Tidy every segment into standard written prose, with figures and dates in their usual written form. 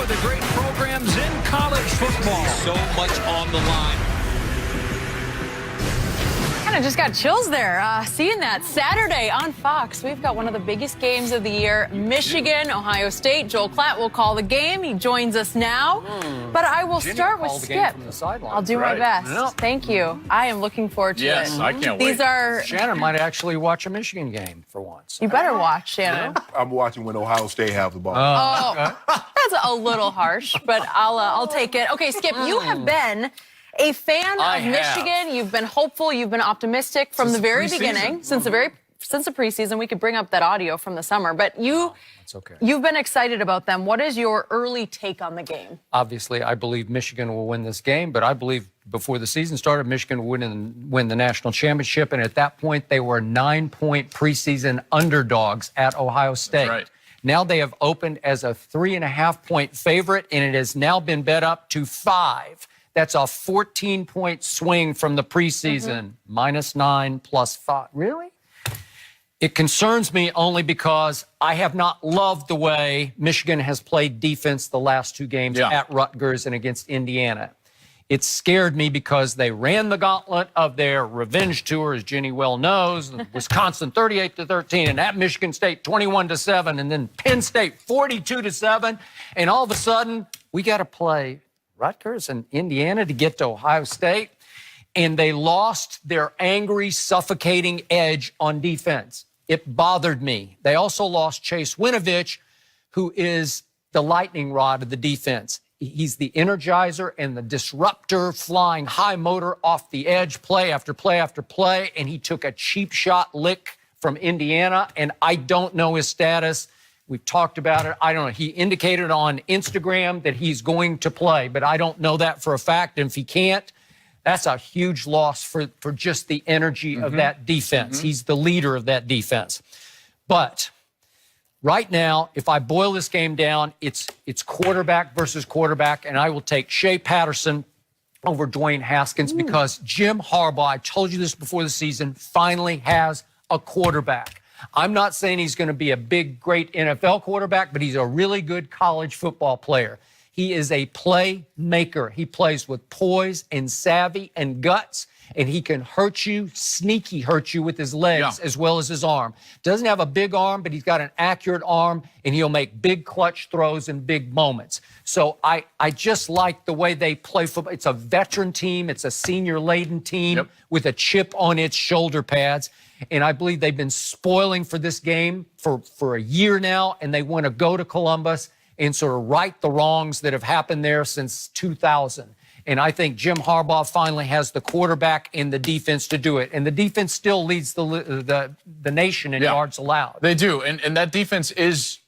of the great programs in college football. So much on the line. Kind of just got chills there. Seeing that Saturday on Fox, we've got one of the biggest games of the year, Michigan, Ohio State. Joel Klatt will call the game. He joins us now. But I will start with Skip. I'll do my best. Yeah. Thank you. I am looking forward to it. Yes, I can't wait. Shannon might actually watch a Michigan game for once. You better watch, Shannon. I'm watching when Ohio State have the ball. That's a little harsh, but I'll take it. Okay, Skip, you have been a fan of Michigan. You've been hopeful. You've been optimistic from the very beginning, since the preseason. We could bring up that audio from the summer, but you've been excited about them. What is your early take on the game? Obviously, I believe Michigan will win this game, but I believe before the season started, Michigan would win the national championship, and at that point, they were 9-point preseason underdogs at Ohio State. That's right. Now they have opened as a 3.5-point favorite, and it has now been bet up to 5. That's a 14-point swing from the preseason. -9 plus 5. Really? It concerns me only because I have not loved the way Michigan has played defense the last 2 games at Rutgers and against Indiana. It scared me because they ran the gauntlet of their revenge tour, as Jenny well knows. Wisconsin 38-13, and at Michigan State 21-7, and then Penn State 42-7. And all of a sudden, we got to play Rutgers and Indiana to get to Ohio State, and they lost their angry, suffocating edge on defense. It bothered me. They also lost Chase Winovich, who is the lightning rod of the defense. He's the energizer and the disruptor, flying high motor off the edge, play after play after play, and he took a cheap shot lick from Indiana, and I don't know his status. We've talked about it. I don't know. He indicated on Instagram that he's going to play, but I don't know that for a fact. And if he can't, that's a huge loss for just the energy of that defense. He's the leader of that defense. But right now, if I boil this game down, it's quarterback versus quarterback, and I will take Shea Patterson over Dwayne Haskins because Jim Harbaugh, I told you this before the season, finally has a quarterback. I'm not saying he's going to be a big, great NFL quarterback, but he's a really good college football player. He is a playmaker. He plays with poise and savvy and guts, and he can hurt you, sneaky hurt you with his legs as well as his arm. Doesn't have a big arm, but he's got an accurate arm, and he'll make big clutch throws in big moments. So I just like the way they play football. It's a veteran team. It's a senior-laden team with a chip on its shoulder pads. And I believe they've been spoiling for this game for a year now, and they want to go to Columbus and sort of right the wrongs that have happened there since 2000. And I think Jim Harbaugh finally has the quarterback and the defense to do it. And the defense still leads the nation in yards allowed. They do, and that defense is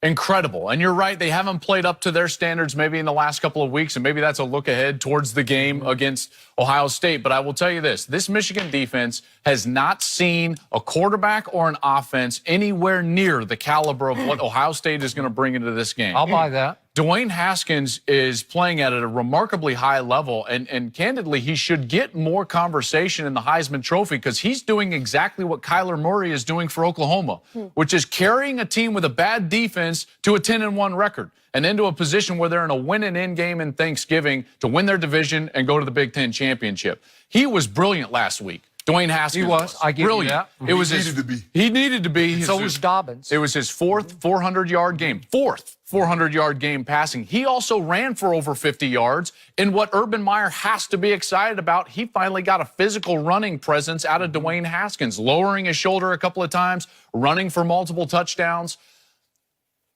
incredible. And you're right, they haven't played up to their standards maybe in the last couple of weeks, and maybe that's a look ahead towards the game against Ohio State. But I will tell you this Michigan defense has not seen a quarterback or an offense anywhere near the caliber of what Ohio State is going to bring into this game. I'll buy that. Dwayne Haskins is playing at a remarkably high level, and candidly, he should get more conversation in the Heisman Trophy because he's doing exactly what Kyler Murray is doing for Oklahoma, which is carrying a team with a bad defense to a 10-1 record and into a position where they're in a win-and-in game in Thanksgiving to win their division and go to the Big Ten championship. He was brilliant last week. Dwayne Haskins was. I give you that. It was he needed to be. So was Dobbins. It was his 4th 400-yard game. 4th 400-yard game passing. He also ran for over 50 yards. And what Urban Meyer has to be excited about, he finally got a physical running presence out of Dwayne Haskins, lowering his shoulder a couple of times, running for multiple touchdowns.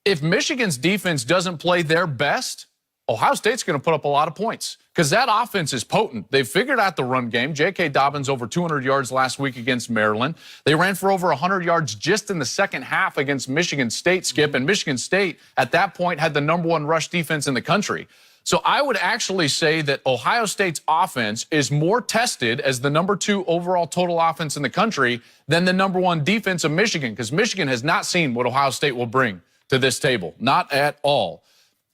If Michigan's defense doesn't play their best, Ohio State's going to put up a lot of points because that offense is potent. They've figured out the run game. J.K. Dobbins over 200 yards last week against Maryland. They ran for over 100 yards just in the second half against Michigan State, Skip, and Michigan State at that point had the #1 rush defense in the country. So I would actually say that Ohio State's offense is more tested as the #2 overall total offense in the country than the #1 defense of Michigan because Michigan has not seen what Ohio State will bring to this table. Not at all.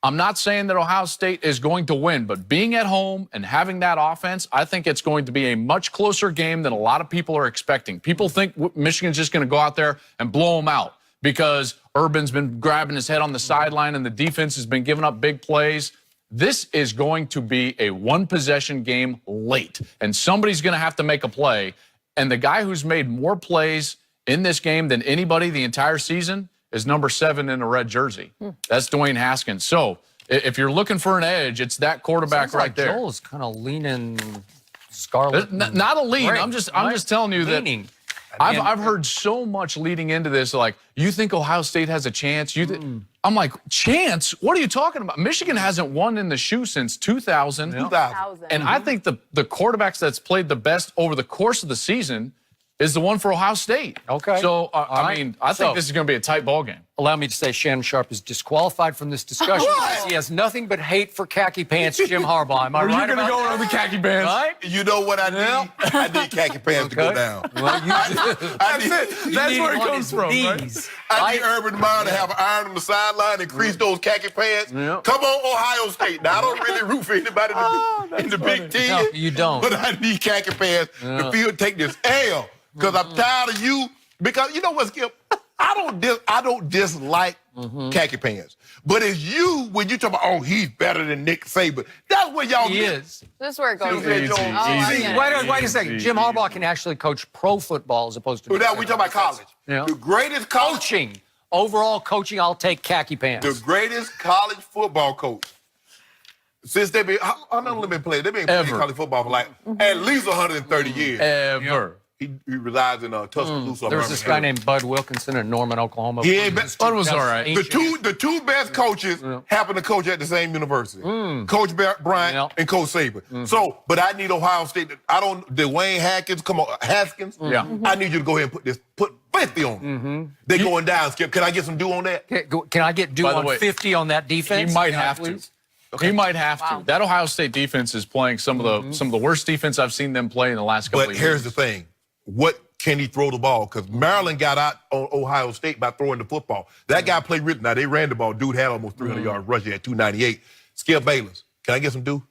I'm not saying that Ohio State is going to win, but being at home and having that offense, I think it's going to be a much closer game than a lot of people are expecting. People think Michigan's just going to go out there and blow them out because Urban's been grabbing his head on the sideline, and the defense has been giving up big plays. This is going to be a one-possession game late, and somebody's going to have to make a play. And the guy who's made more plays in this game than anybody the entire season is number 7 in a red jersey. That's Dwayne Haskins. So if you're looking for an edge, it's that quarterback right there. Joel's kind of leaning scarlet. Not a lean. I'm just telling you leaning. that I've heard so much leading into this, like, you think Ohio State has a chance? I'm like, chance? What are you talking about? Michigan hasn't won in the shoe since 2000. 2000. And I think the quarterbacks that's played the best over the course of the season is the one for Ohio State. Okay. So, I mean, I think this is going to be a tight ball game. Allow me to say Shannon Sharp is disqualified from this discussion because he has nothing but hate for khaki pants Jim Harbaugh. Am I right You're going to go with the khaki pants. Right? You know what I need? I need khaki pants to go down. Well, That's where it comes from, right? I need Urban Meyer to have an iron on the sideline and crease those khaki pants. Yeah. Come on, Ohio State. Now, I don't really root for anybody in the Big Ten. No, you don't. But I need khaki pants to take this L because I'm tired of you. Because you know what, Skip? I don't dislike khaki pants. But it's you when you talk about, oh, he's better than Nick Saban. That's what y'all He is. This is where it goes. Easy. Wait a second. Jim Harbaugh can actually coach pro football as opposed to. Now we talk about college. Yeah. The greatest college. Coaching. Overall coaching, I'll take khaki pants. The greatest college football coach. Since they've been, how long have they been playing? They've been playing college football for like at least 130 years. Ever. He resides in Tuscaloosa. There was this guy named Bud Wilkinson in Norman, Oklahoma. He ain't Bud was all right. The two best coaches happen to coach at the same university. Coach Bryant and Coach Saban. So, but I need Ohio State. Dwayne Haskins, come on, Haskins. Yeah. I need you to go ahead and put 50 on them. They're going down, Skip. Can I get some due on that? Can I get due By the on way, 50 on that defense? He might have to. Okay. He might have to. That Ohio State defense is playing some of the worst defense I've seen them play in the last couple of years. But here's the thing. What can he throw the ball? Because Maryland got out on Ohio State by throwing the football. That guy played written. Now, they ran the ball. Dude had almost 300 yards rushing at 298. Skip Bayless. Can I get some due?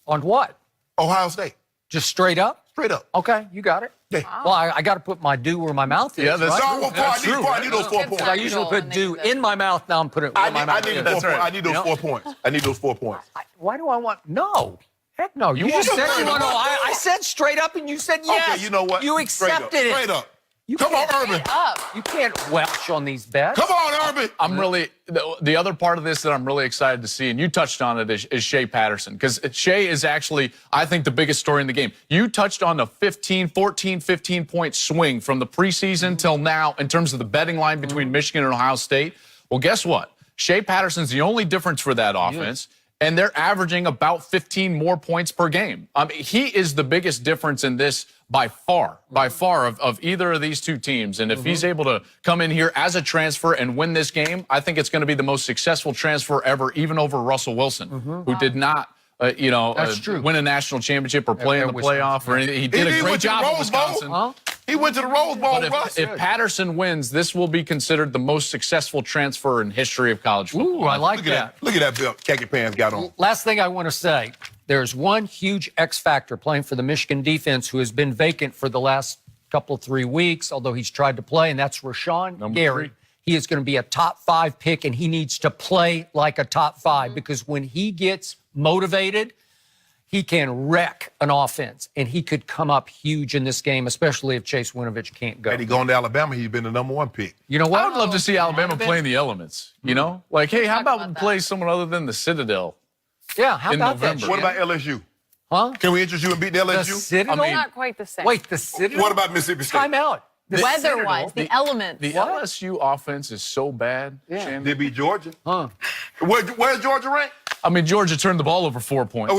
On what? Ohio State. Just straight up? Straight up. Okay, you got it. Yeah. Well, I got to put my due where my mouth is. Yeah, that's right? true. I need those 4 points. I usually put due in my mouth. Now I'm putting it where my mouth is. I need those 4 points. I need those 4 points. Why do I want? No. Heck no. You just said you want to. I said straight up and you said yes. Okay, you know what? You accepted it. Straight up. You Come on, can't- Urban. You can't welch on these bets. Come on, Urban. I'm really, the other part of this that I'm really excited to see, and you touched on it, is Shea Patterson. Because Shea is actually, I think, the biggest story in the game. You touched on the 15-point swing from the preseason till now in terms of the betting line between Michigan and Ohio State. Well, guess what? Shea Patterson's the only difference for that offense. And they're averaging about 15 more points per game. I mean, he is the biggest difference in this by far of either of these two teams. And if he's able to come in here as a transfer and win this game, I think it's going to be the most successful transfer ever, even over Russell Wilson, who did not, win a national championship or play in the playoff or anything. He did a great job at Wisconsin. He went to the Rose Bowl. But if Patterson wins, this will be considered the most successful transfer in history of college football. Ooh, I like that. Look at that belt khaki pants got on. Last thing I want to say, there's one huge X factor playing for the Michigan defense who has been vacant for the last couple, 3 weeks, although he's tried to play, and that's Rashawn Gary. 3. He is going to be a top 5 pick, and he needs to play like a top 5 because when he gets motivated, he can wreck an offense, and he could come up huge in this game, especially if Chase Winovich can't go. Had he gone to Alabama, he'd been the #1 pick. You know what? I would love to see Alabama play in the elements, you know? Like, hey, how about we play someone other than the Citadel? Yeah, how in about November? that? What about LSU? Huh? Can we interest you and beat the The LSU? Citadel? Not quite the same. Wait, the Citadel? What about Mississippi State? Time out. The Weather-wise, Citadel? the elements. The LSU offense is so bad, Shannon. They beat Georgia. Huh. Where's Georgia ranked? I mean, Georgia turned the ball over 4 points.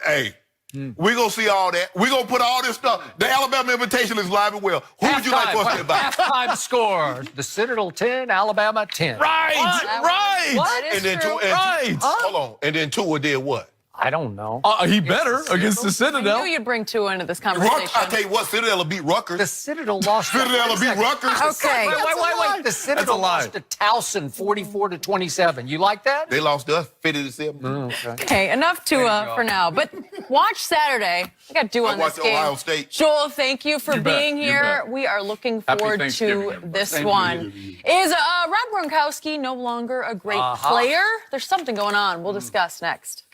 Hey, we're going to see all that. We're going to put all this stuff. The Alabama invitation is live and well. Who would you like for us to invite? Halftime score. The Citadel 10, Alabama 10. Right. That is true. And then Tua, Right. hold on. And then Tua did what? I don't know. He better against the I Citadel. knew you'd bring two into this I conversation. tell you what, Citadel will beat Rutgers. The Citadel lost. Citadel will beat Rutgers. Okay. Wait. The Citadel lost to Towson 44-27. You like that? They lost to us 50-7. Okay, enough to for now. But watch Saturday. I got to do on watched this game. Ohio State. Joel, thank you for You bet, being you here. bet. We are looking Happy forward to Thanksgiving. this Thank you. one. Is Rob Gronkowski no longer a great player? There's something going on. We'll discuss next.